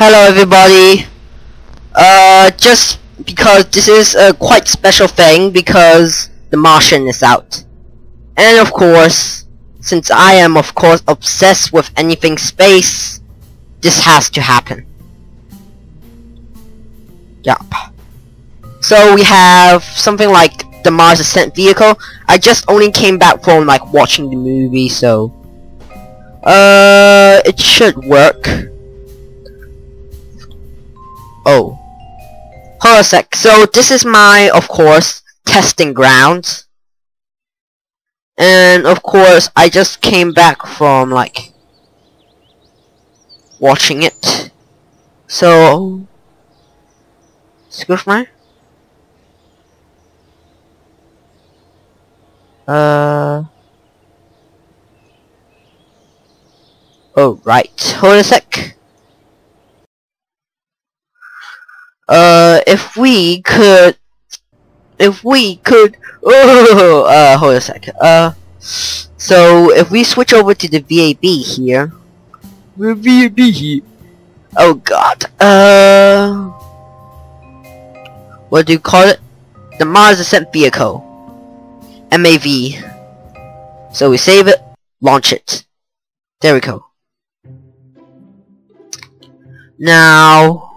Hello everybody. Just because this is a quite special thing because the Martian is out. And of course, since I am of course obsessed with anything space, this has to happen. Yup. So we have something like the Mars Ascent vehicle. I just only came back from like watching the movie, so it should work. Oh, hold a sec. So this is my, of course, testing ground, and of course I just came back from like watching it. So, excuse me. Oh right. Hold a sec. Hold a sec. So if we switch over to the VAB here, oh god, what do you call it? The Mars Ascent Vehicle, MAV. So we save it, launch it. There we go. Now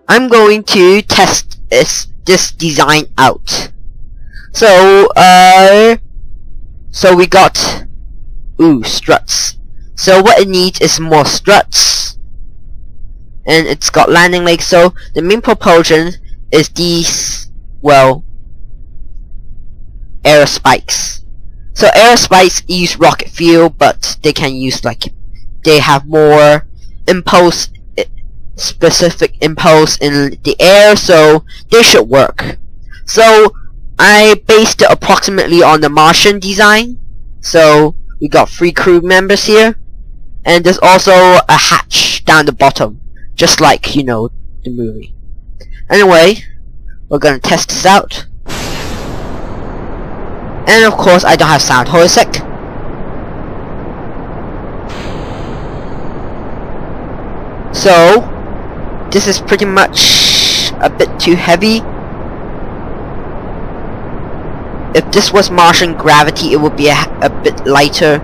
I'm going to test this design out. So we got struts. So what it needs is more struts, and it's got landing legs. So the main propulsion is these, well, air spikes. So air spikes use rocket fuel, but they can use they have more impulse, specific impulse in the air, so they should work. So I based it approximately on the Martian design. So we got 3 crew members here, and there's also a hatch down the bottom, just like, you know, the movie. Anyway, we're gonna test this out, and of course I don't have sound. Hold a sec. So this is pretty much a bit too heavy. If this was Martian gravity, it would be a bit lighter.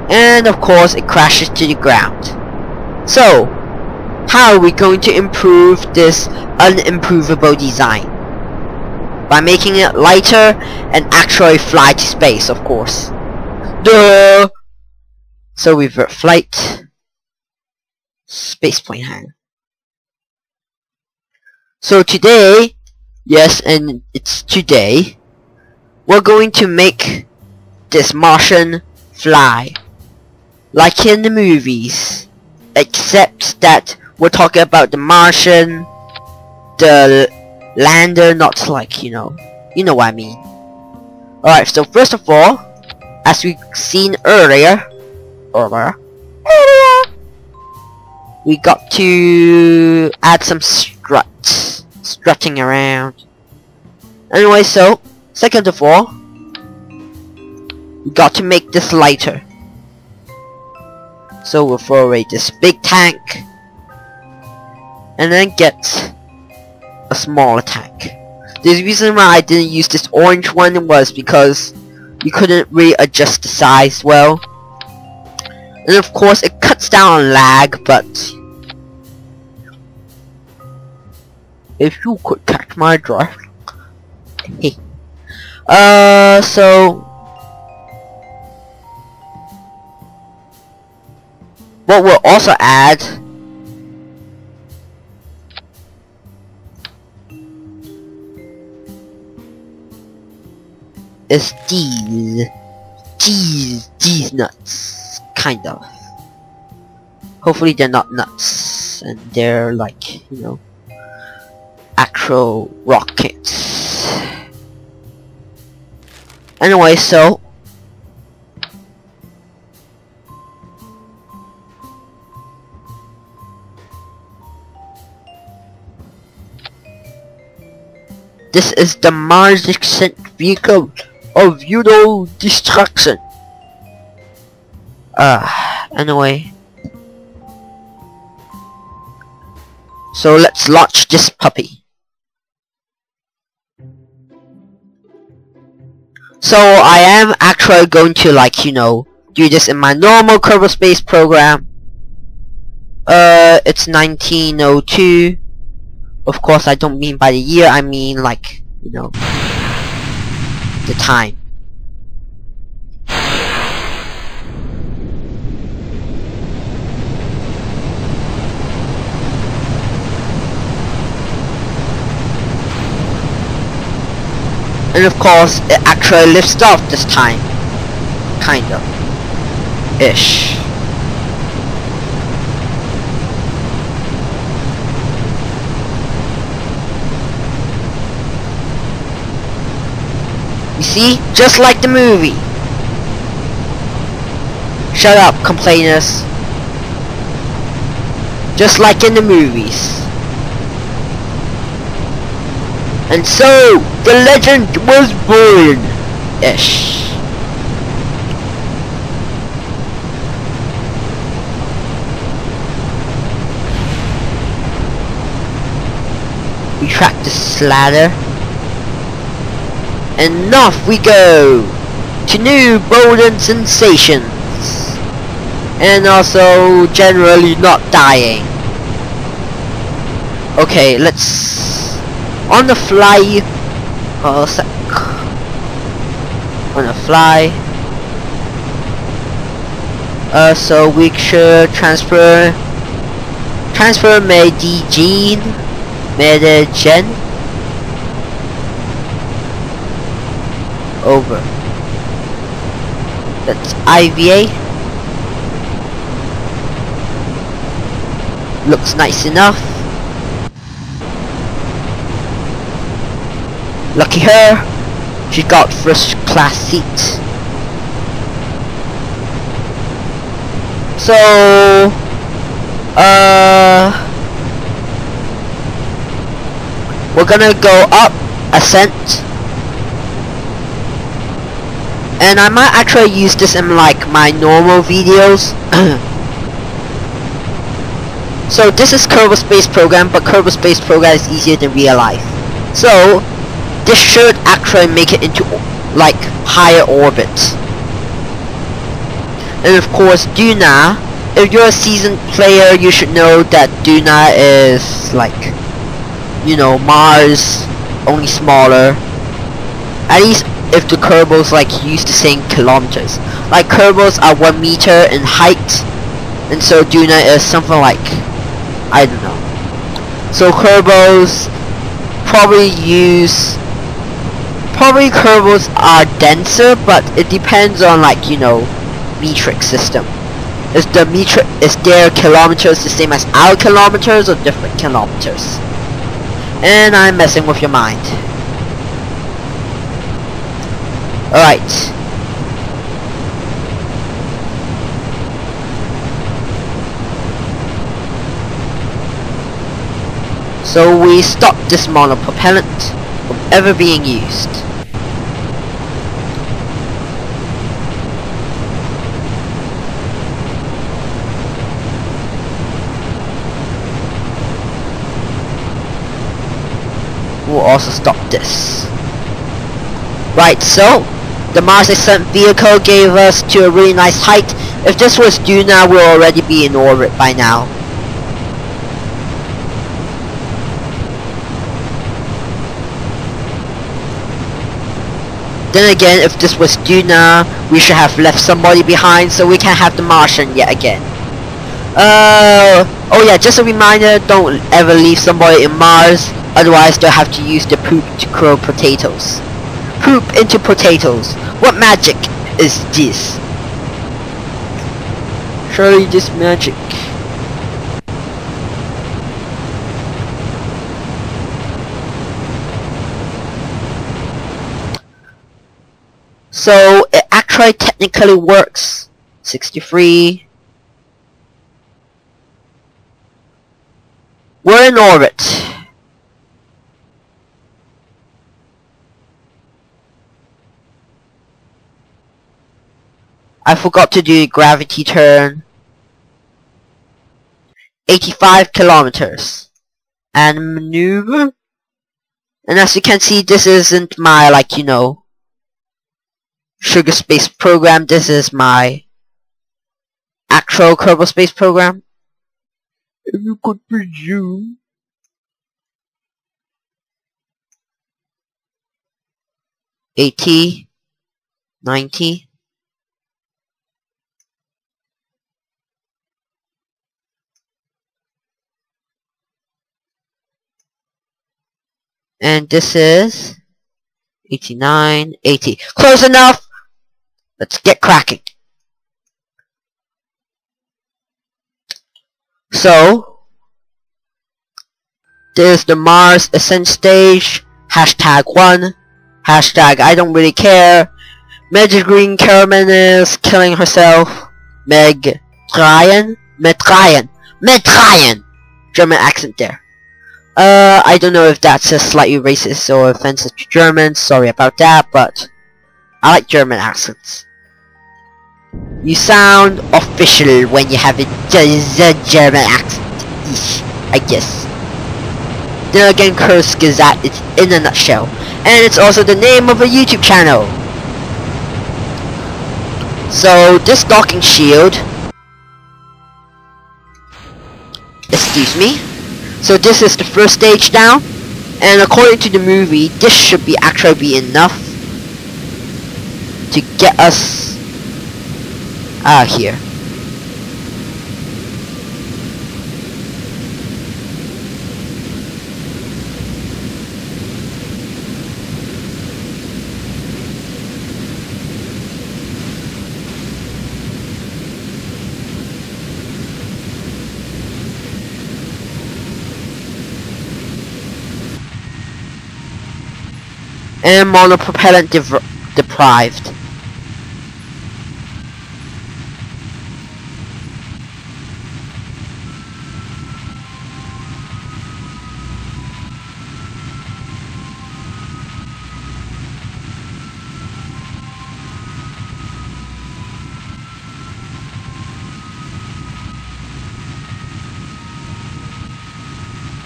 And of course it crashes to the ground. So how are we going to improve this unimprovable design? By making it lighter and actually fly to space, of course. Duh! So revert flight. Spaceplane hang. So today, yes, and it's today, we're going to make this Martian fly like in the movies, except that we're talking about the Martian, the lander, not like, you know what I mean. Alright, so first of all, as we've seen earlier, we got to add some strutting around. Anyway, so second of all, we got to make this lighter. So we'll throw away this big tank, and then get a smaller tank. The reason why I didn't use this orange one was because you couldn't really adjust the size well. And of course it cuts down on lag, but if you could catch my drift. So what we'll also add is these nuts, kind of. Hopefully they're not nuts, and they're like, you know, actual rockets. Anyway, so This is the Martian vehicle of destruction. Anyway. So let's launch this puppy. So I am actually going to, like, you know, do this in my normal Kerbal Space program. It's 1902. Of course, I don't mean by the year, I mean, like, you know, the time. And of course, it actually lifts off this time. Kind of. Ish. You see? Just like the movie. Shut up, complainers. Just like in the movies. And so, the legend was born. Ish. We track this ladder. And off we go to new golden sensations. And also generally not dying. Okay, let's on the fly. Oh, sec. On the fly. So we should transfer Medegen. Over. That's IVA. Looks nice enough. Lucky her. She got first class seat. So we're gonna go up, ascent. And I might actually use this in like my normal videos. So this is Kerbal Space Program, but Kerbal Space Program is easier than real life. So this should actually make it into like higher orbit. And of course Duna, if you're a seasoned player, you should know that Duna is like, you know, Mars, only smaller. At least if the Kerbals like use the same kilometers. Like Kerbals are 1 meter in height, and so Duna is something like, I don't know. So Kerbals Kerbals are denser, but it depends on, like, you know, metric system. Is their kilometers the same as our kilometers or different kilometers? And I'm messing with your mind. Alright. So we stop this monopropellant from ever being used. We'll also stop this. Right, so the Mars Ascent vehicle gave us to a really nice height. If this was Duna, we'll already be in orbit by now. Then again, if this was Duna, we should have left somebody behind so we can have the Martian yet again. Oh yeah, just a reminder, don't ever leave somebody in Mars, otherwise they'll have to use the poop to grow potatoes. Poop into potatoes. What magic is this? Surely this magic. So it actually technically works. 63. We're in orbit. I forgot to do gravity turn. 85 kilometers. And maneuver. And as you can see, this isn't my, like, you know, sugar space program. This is my actual Kerbal space program. If you could presume. $80, $90. And this is 89, 80. Close enough! Let's get cracking. So, there's the Mars Ascent stage. #1. Hashtag I don't really care. Magic Green Caraman is killing herself. Metrayan? German accent there. I don't know if that's a slightly racist or offensive to Germans. Sorry about that, but I like German accents. You sound official when you have a German accent, I guess. Then again, Kursk is that it's in a nutshell, and it's also the name of a YouTube channel. So this docking shield, excuse me. So this is the first stage now, and according to the movie, this should be actually be enough to get us out of here. And monopropellant deprived.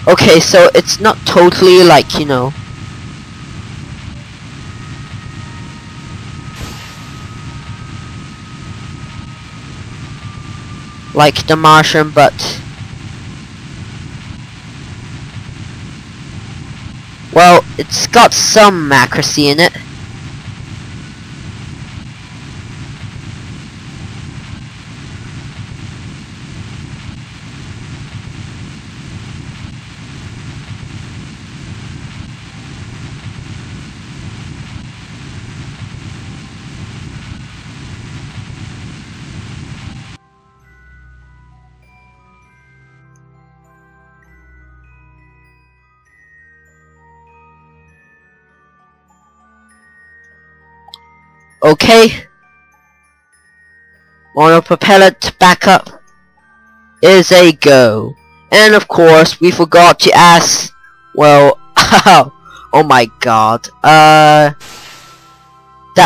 Okay, so it's not totally like, you know, like the Martian, but well, it's got some accuracy in it. Okay. Monopropellant backup is a go. And of course, we forgot to ask, well, oh my god, that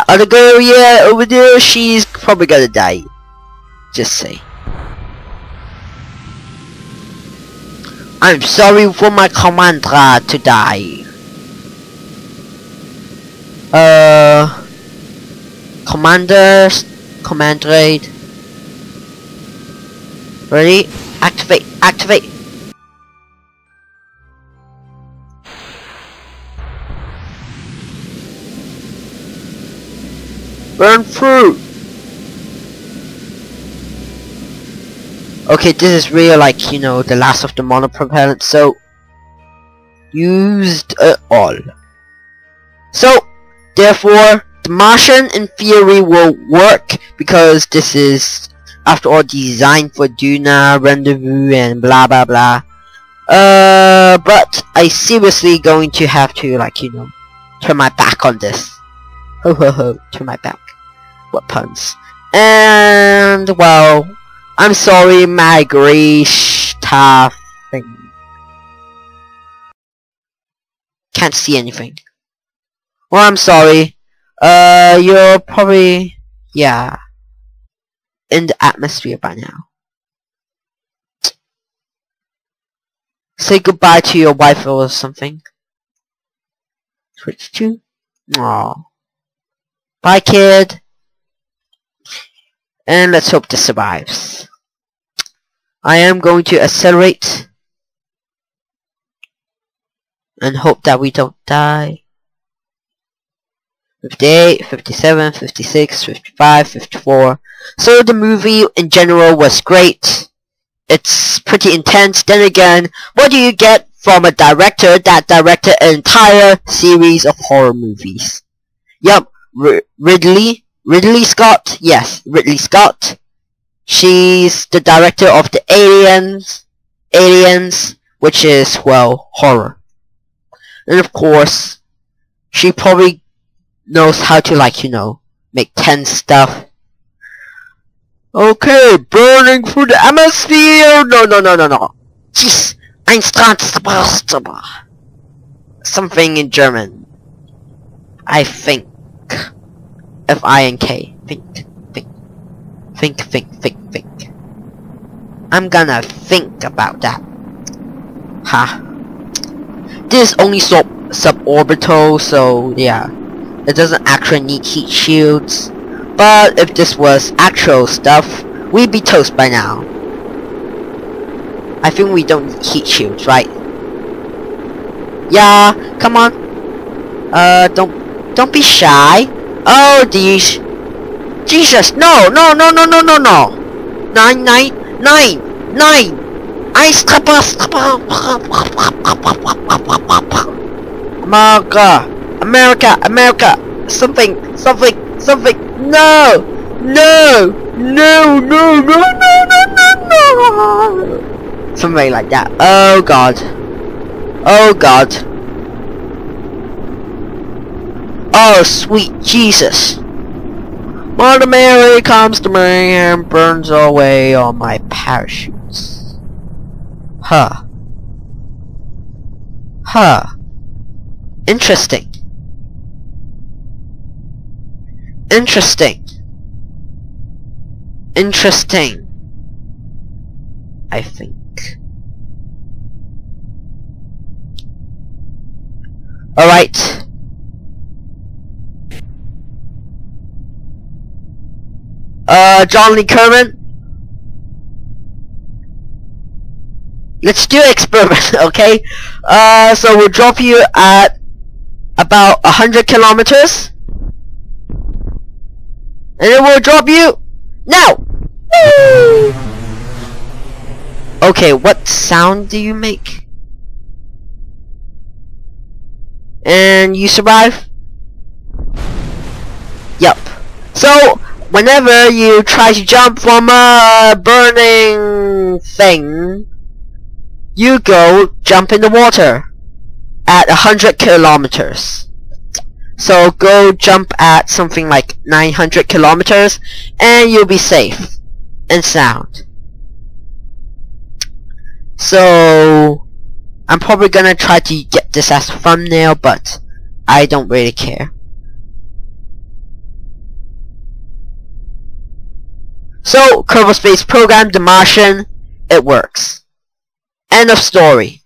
other girl, yeah, over there, she's probably gonna die. Just say. I'm sorry for my commander to die. Command raid. Ready? Activate, activate. Burn through. Okay, this is really like, you know, the last of the monopropellant, so used all. So, therefore, the Martian in theory will work because this is, after all, designed for Duna, rendezvous, and blah blah blah. But I seriously going to have to, like, you know, turn my back on this. Ho ho ho, turn my back. What puns. And, well, I'm sorry, my gray stuff thing. Can't see anything. Well, I'm sorry. You're probably, yeah. in the atmosphere by now. Say goodbye to your wife or something. Switch to. Aww. Bye, kid. And let's hope this survives. I am going to accelerate and hope that we don't die. 58, 57, 56, 55, 54. So the movie in general was great. It's pretty intense. Then again, what do you get from a director that directed an entire series of horror movies? Yup, Ridley Scott. Yes, Ridley Scott. She's the director of the Aliens, which is, well, horror. And of course, she probably knows how to, like, you know, make tense stuff. Okay, burning through the atmosphere. No. Jeez, Einstein's something in German. I think. F-I-N-K. Think. I'm gonna think about that. Ha. This is only suborbital, so yeah. It doesn't actually need heat shields. But if this was actual stuff, we'd be toast by now. I think we don't need heat shields, right? Yeah, come on. Don't be shy. Oh, these. Jesus, no. 9. I stop. America. Something. No. Something like that. Oh God. Oh sweet Jesus. Mother Mary comes to me and burns away all my parachutes. Huh. Interesting. I think. Alright. John Lee Kerman. Let's do an experiment, okay? So we'll drop you at about 100 kilometers. And it will drop you now. Woo! Okay, what sound do you make? And you survive? Yup. So whenever you try to jump from a burning thing, you go jump in the water at 100 kilometers. So go jump at something like 900 kilometers and you'll be safe and sound. So I'm probably gonna try to get this as a thumbnail, but I don't really care. So Kerbal Space Program, The Martian, it works. End of story.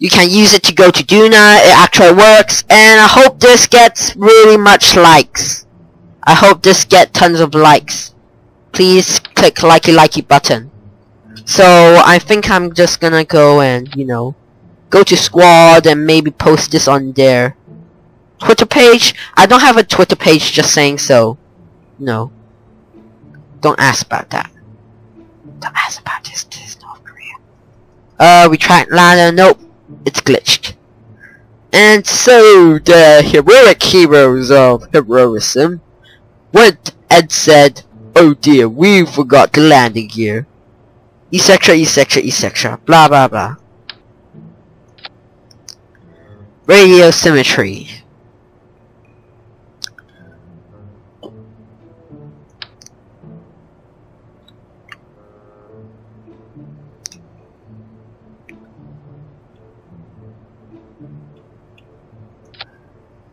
You can use it to go to Duna, it actually works, and I hope this gets really much likes. I hope this gets tons of likes. Please click likey button. So I think I'm just gonna go and, you know, go to Squad and maybe post this on their Twitter page. I don't have a Twitter page, just saying, so no. Don't ask about that. Don't ask about this North Korea. We tried ladder, nope. It's glitched. And so the heroic heroes of heroism went and said, oh dear, we forgot the landing gear. etc. Blah blah blah. Radio symmetry.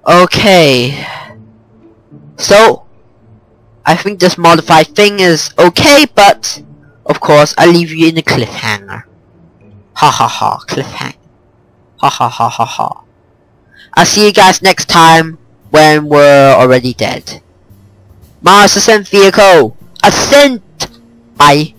Okay. So I think this modified thing is okay, but of course I leave you in a cliffhanger. Ha ha ha, cliffhanger. Ha ha ha ha ha. I'll see you guys next time when we're already dead. Mars Ascent Vehicle, ascent! Bye.